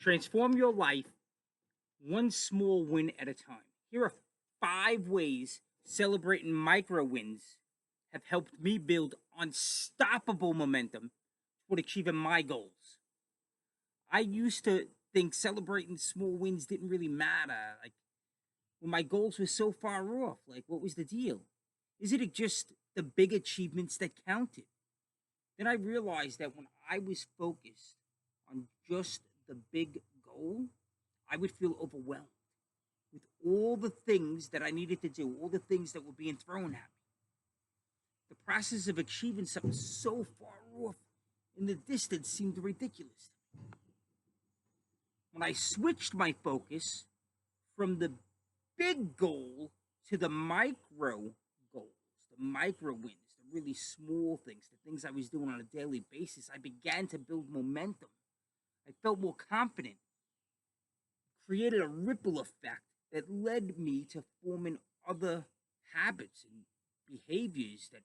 Transform your life one small win at a time. Here are 5 ways celebrating micro wins have helped me build unstoppable momentum toward achieving my goals. I used to think celebrating small wins didn't really matter. Like, when my goals were so far off, like, what was the deal? Is it just the big achievements that counted? Then I realized that when I was focused on just the big goal, I would feel overwhelmed with all the things that I needed to do, all the things that were being thrown at me. The process of achieving something so far off in the distance seemed ridiculous. When I switched my focus from the big goal to the micro goals, the micro wins, the really small things, the things I was doing on a daily basis, I began to build momentum. I felt more confident, created a ripple effect that led me to forming other habits and behaviors that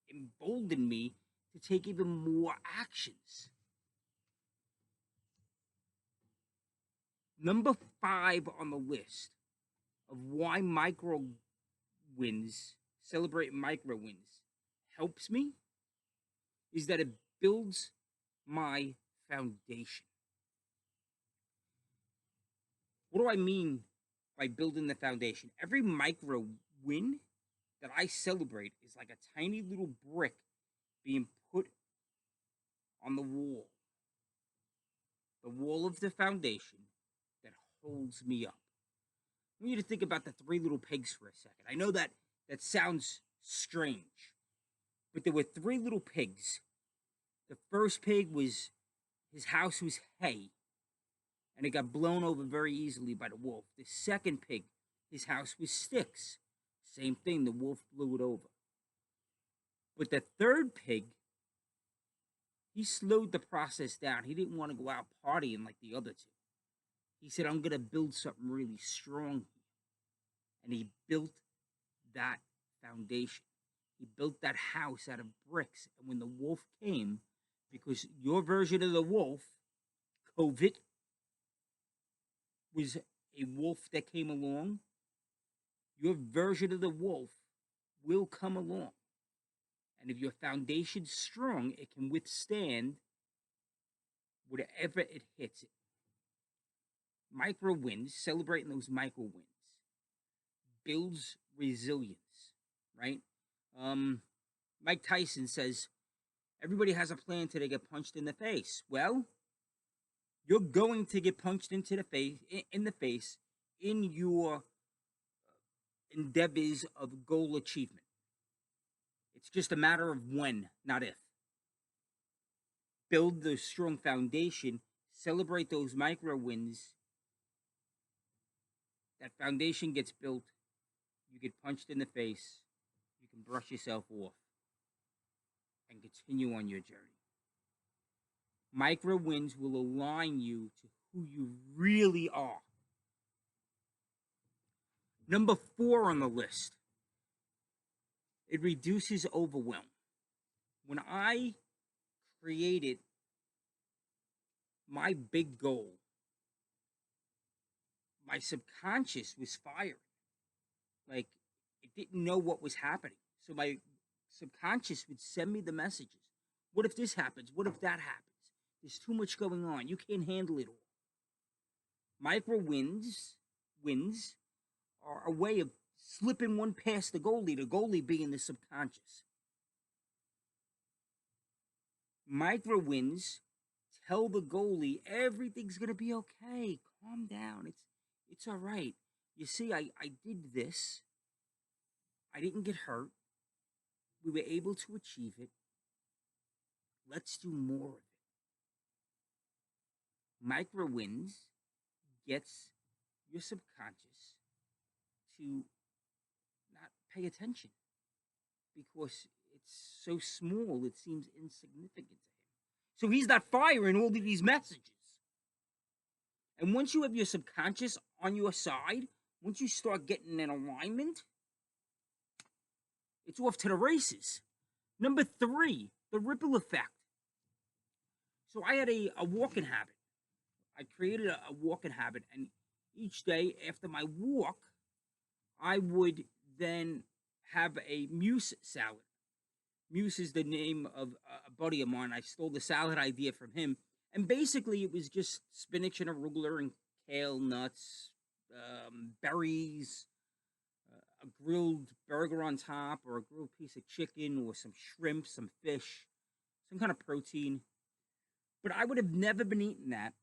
emboldened me to take even more actions. Number 5 on the list of why micro wins, celebrating micro wins, helps me is that it builds my foundation. What do I mean by building the foundation? Every micro win that I celebrate is like a tiny little brick being put on the wall of the foundation that holds me up. I want you to think about the 3 little pigs for a second. I know that sounds strange, but there were 3 little pigs. The first pig was, his house was hay, and it got blown over very easily by the wolf. The second pig, his house was sticks. Same thing, the wolf blew it over. But the third pig, he slowed the process down. He didn't want to go out partying like the other 2. He said, I'm going to build something really strong here. And he built that foundation. He built that house out of bricks. And when the wolf came, because your version of the wolf, COVID, was a wolf that came along, your version of the wolf will come along. And if your foundation's strong, it can withstand whatever it hits it. Micro wins, celebrating those micro wins, builds resilience, right? Mike Tyson says, everybody has a plan till they get punched in the face. Well, you're going to get punched into the face in your endeavors of goal achievement. It's just a matter of when, not if. Build the strong foundation, celebrate those micro wins. That foundation gets built, you get punched in the face, you can brush yourself off and continue on your journey. Micro wins will align you to who you really are. Number 4 on the list, it reduces overwhelm. When I created my big goal, my subconscious was firing. Like, it didn't know what was happening. So my subconscious would send me the messages. What if this happens? What if that happens? There's too much going on. You can't handle it all. Micro wins are a way of slipping one past the goalie being the subconscious. Micro wins tell the goalie everything's gonna be okay. Calm down. It's all right. You see, I did this. I didn't get hurt. We were able to achieve it. Let's do more of it. Micro wins gets your subconscious to not pay attention because it's so small, it seems insignificant to him. So he's not firing all of these messages. And once you have your subconscious on your side, once you start getting in alignment, it's off to the races. Number 3, the ripple effect. So I had a walking habit. I created a walking habit, and each day after my walk, I would then have a mousse salad. Mousse is the name of a buddy of mine. I stole the salad idea from him, and basically it was just spinach and arugula and kale, nuts, berries, a grilled burger on top, or a grilled piece of chicken, or some shrimp, some fish, some kind of protein. But I would have never been eating that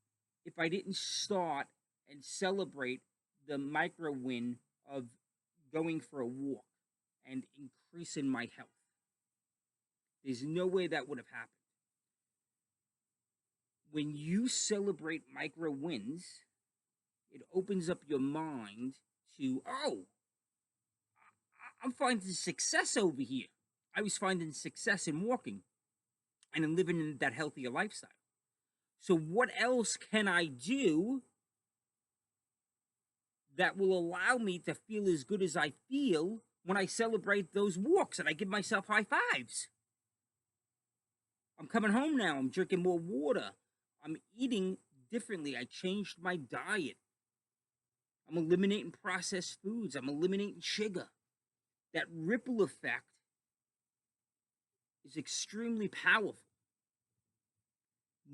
if I didn't start and celebrate the micro win of going for a walk and increasing my health. There's no way that would have happened. When you celebrate micro wins, it opens up your mind to, oh, I'm finding success over here. I was finding success in walking and in living in that healthier lifestyle. So, what else can I do that will allow me to feel as good as I feel when I celebrate those walks and I give myself high fives? I'm coming home now. I'm drinking more water. I'm eating differently. I changed my diet. I'm eliminating processed foods. I'm eliminating sugar. That ripple effect is extremely powerful.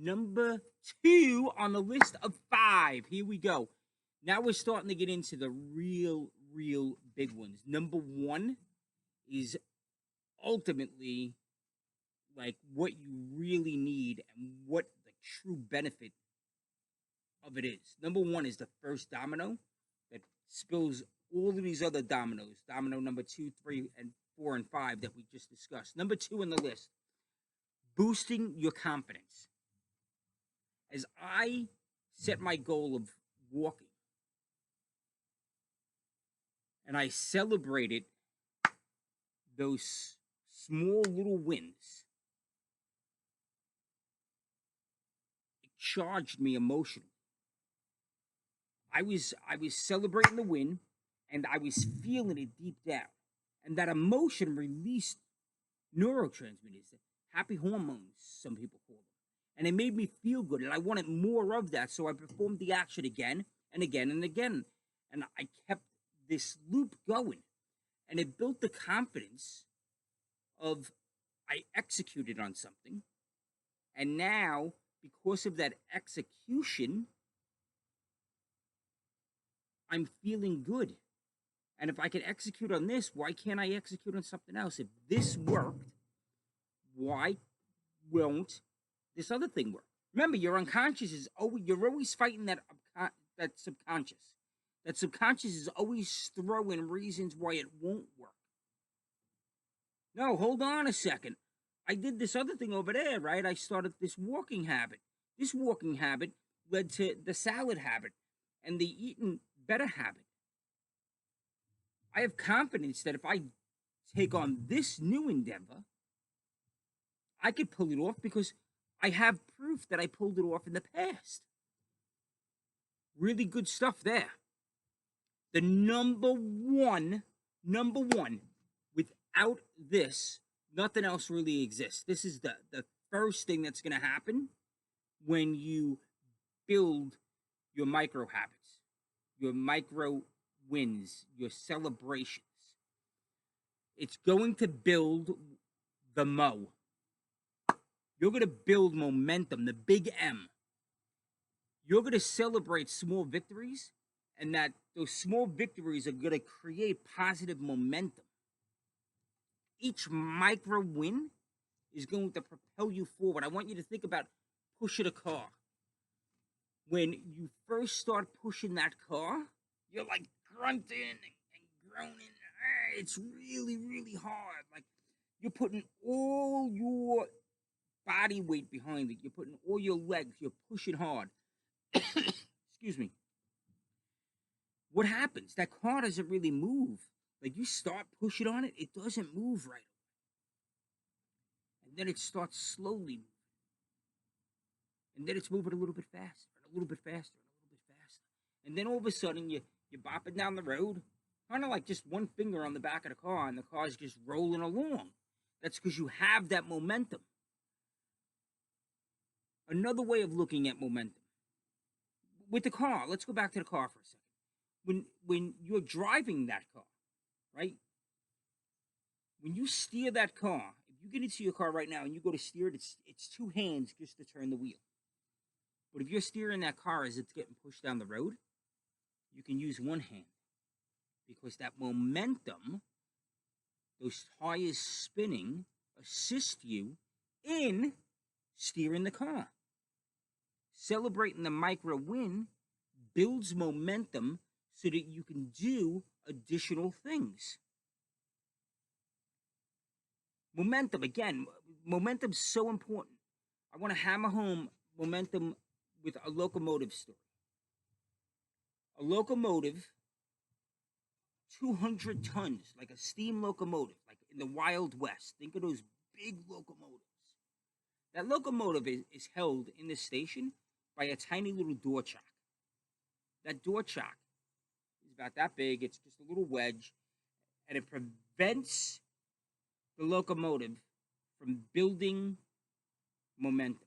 Number 2 on the list of 5. Here we go. Now we're starting to get into the real big ones. Number 1 is ultimately like what you really need and what the true benefit of it is. Number 1 is the first domino that spills all of these other dominoes. Domino number 2, 3, and 4, and 5 that we just discussed. Number 2 on the list, boosting your confidence. As I set my goal of walking and I celebrated those small little wins, it charged me emotionally. I was celebrating the win, and I was feeling it deep down, and that emotion released neurotransmitters, happy hormones, some people call them, and it made me feel good, and I wanted more of that. So I performed the action again and again and again, and I kept this loop going, and it built the confidence of I executed on something, and now because of that execution, I'm feeling good. And if I can execute on this, why can't I execute on something else? If this worked, why won't this other thing work? Remember, your unconscious is always, you're always fighting that subconscious. That subconscious is always throwing reasons why it won't work. No, hold on a second. I did this other thing over there, right? I started this walking habit. This walking habit led to the salad habit and the eating better habit. I have confidence that if I take on this new endeavor, I could pull it off because I have proof that I pulled it off in the past. Really good stuff there. The number one, without this, nothing else really exists. This is the first thing that's going to happen when you build your micro habits, your micro wins, your celebrations. It's going to build the mo. You're going to build momentum, the big M. You're going to celebrate small victories, and that those small victories are going to create positive momentum. Each micro win is going to propel you forward. I want you to think about pushing a car. When you first start pushing that car, you're like grunting and groaning. It's really hard. Like you're putting all your body weight behind it. You're putting all your legs. You're pushing hard. Excuse me. What happens? That car doesn't really move. Like you start pushing on it, it doesn't move right away. And then it starts slowly moving. And then it's moving a little bit faster, and a little bit faster, and a little bit faster. And then all of a sudden you're bopping down the road, kind of like just one finger on the back of the car, and the car's just rolling along. That's because you have that momentum. Another way of looking at momentum. with the car, let's go back to the car for a second. When you're driving that car, right? When you steer that car, if you get into your car right now and you go to steer it, it's two hands just to turn the wheel. But if you're steering that car as it's getting pushed down the road, you can use one hand because that momentum, those tires spinning, assist you in steering the car. Celebrating the micro win builds momentum so that you can do additional things. Momentum, again, momentum's so important. I want to hammer home momentum with a locomotive story. A locomotive, 200 tons, like a steam locomotive, like in the Wild West. Think of those big locomotives. That locomotive is held in the station by a tiny little door chock. That door chock is about that big. It's just a little wedge, and it prevents the locomotive from building momentum.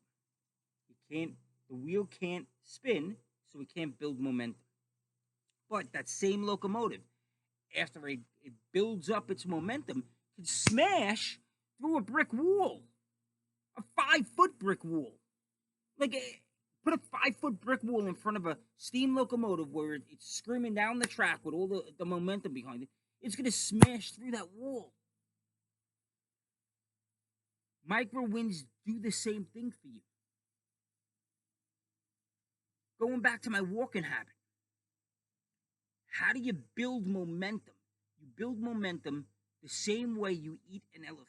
The wheel can't spin, so it can't build momentum. But that same locomotive, after it builds up its momentum, can smash through a brick wall, a 5-foot brick wall. Like, put a 5-foot brick wall in front of a steam locomotive where it's screaming down the track with all the momentum behind it. It's going to smash through that wall. Micro wins do the same thing for you. Going back to my walking habit. How do you build momentum? You build momentum the same way you eat an elephant.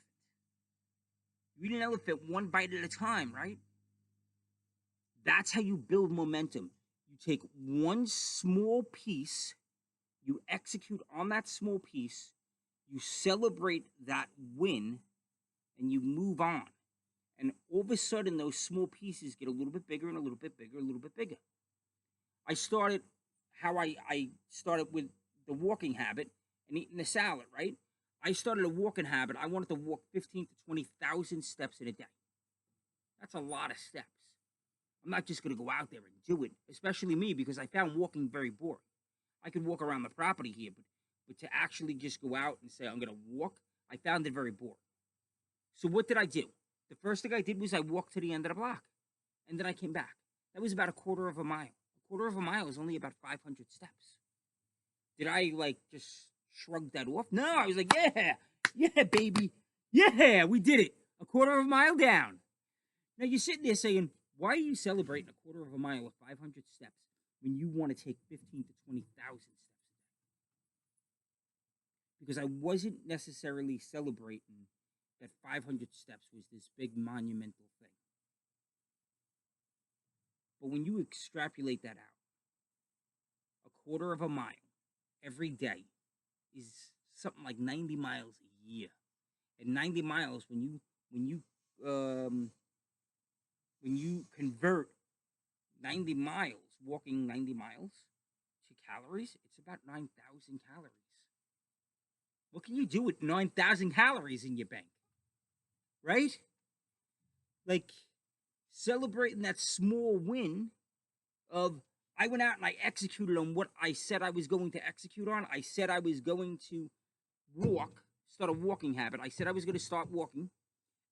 You eat an elephant one bite at a time, right? That's how you build momentum. You take one small piece, you execute on that small piece, you celebrate that win, and you move on. And all of a sudden, those small pieces get a little bit bigger and a little bit bigger, a little bit bigger. I started with the walking habit and eating the salad, right? I started a walking habit. I wanted to walk 15 to 20,000 steps in a day. That's a lot of steps. I'm not just going to go out there and do it, especially me, because I found walking very boring. I could walk around the property here, but to actually just go out and say, I'm going to walk, I found it very boring. So what did I do? The first thing I did was I walked to the end of the block, and then I came back. That was about a quarter of a mile. A quarter of a mile is only about 500 steps. Did I, just shrug that off? No, I was like, yeah, baby. Yeah, we did it. A quarter of a mile down. Now, you're sitting there saying, why are you celebrating a quarter of a mile of 500 steps when you want to take 15 to 20,000 steps a day? Because I wasn't necessarily celebrating that 500 steps was this big monumental thing. But when you extrapolate that out, a quarter of a mile every day is something like 90 miles a year. And 90 miles, when you convert 90 miles, walking 90 miles to calories, it's about 9,000 calories. What can you do with 9,000 calories in your bank? Right? Like, celebrating that small win of, I went out and I executed on what I said I was going to execute on. I said I was going to start a walking habit. I said I was going to start walking,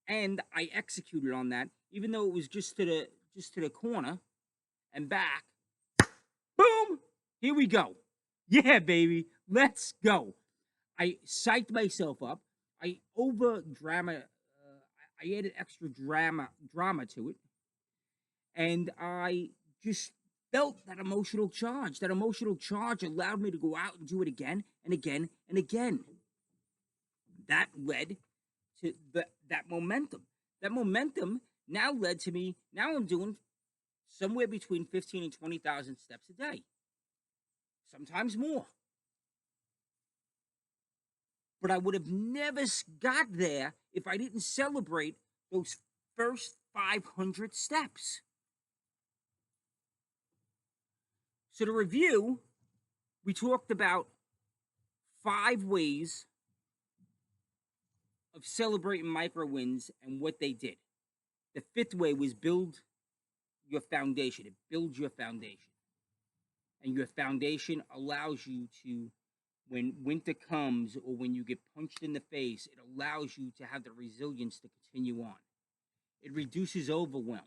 and I executed on that, even though it was just to the corner and back. Boom! Here we go. Yeah, baby, let's go. I psyched myself up. I I added extra drama to it, and I just felt that emotional charge. That emotional charge allowed me to go out and do it again and again and again. That led to that momentum. That momentum now led to me. Now I'm doing somewhere between 15 and 20,000 steps a day, sometimes more. But I would have never got there if I didn't celebrate those first 500 steps. So to review, we talked about 5 ways of celebrating micro wins and what they did. The 5th way was build your foundation. It builds your foundation. And your foundation allows you to, when winter comes or when you get punched in the face, it allows you to have the resilience to continue on. It reduces overwhelm.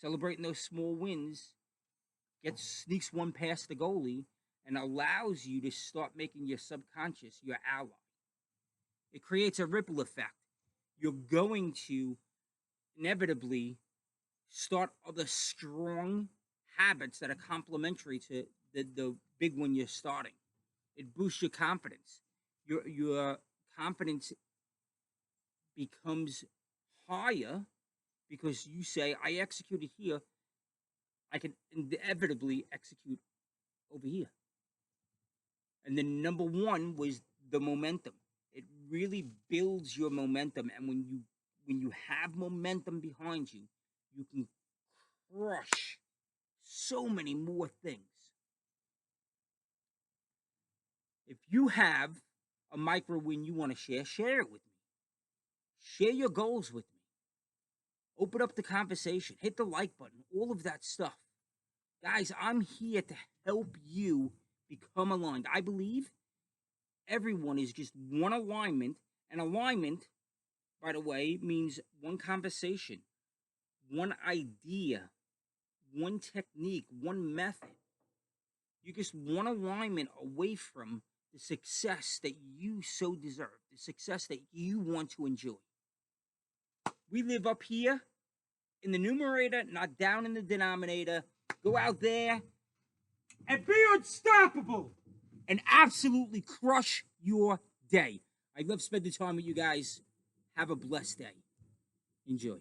Celebrating those small wins sneaks one past the goalie and allows you to start making your subconscious your ally. It creates a ripple effect. You're going to inevitably start other strong habits that are complementary to the big one you're starting. It boosts your confidence. Your confidence becomes higher because you say, I executed here, I can inevitably execute over here. And then number one was the momentum. It really builds your momentum, and when you have momentum behind you, you can crush so many more things. If you have a micro win you want to share it with me. Share your goals with me. Open up the conversation. Hit the like button. All of that stuff. Guys, I'm here to help you become aligned. I believe everyone is just one alignment. And alignment, by the way, means one conversation, one idea, one technique, one method. You're just one alignment away from the success that you so deserve, the success that you want to enjoy. We live up here in the numerator, not down in the denominator. Go out there and be unstoppable and absolutely crush your day. I love spending time with you guys. Have a blessed day. Enjoy.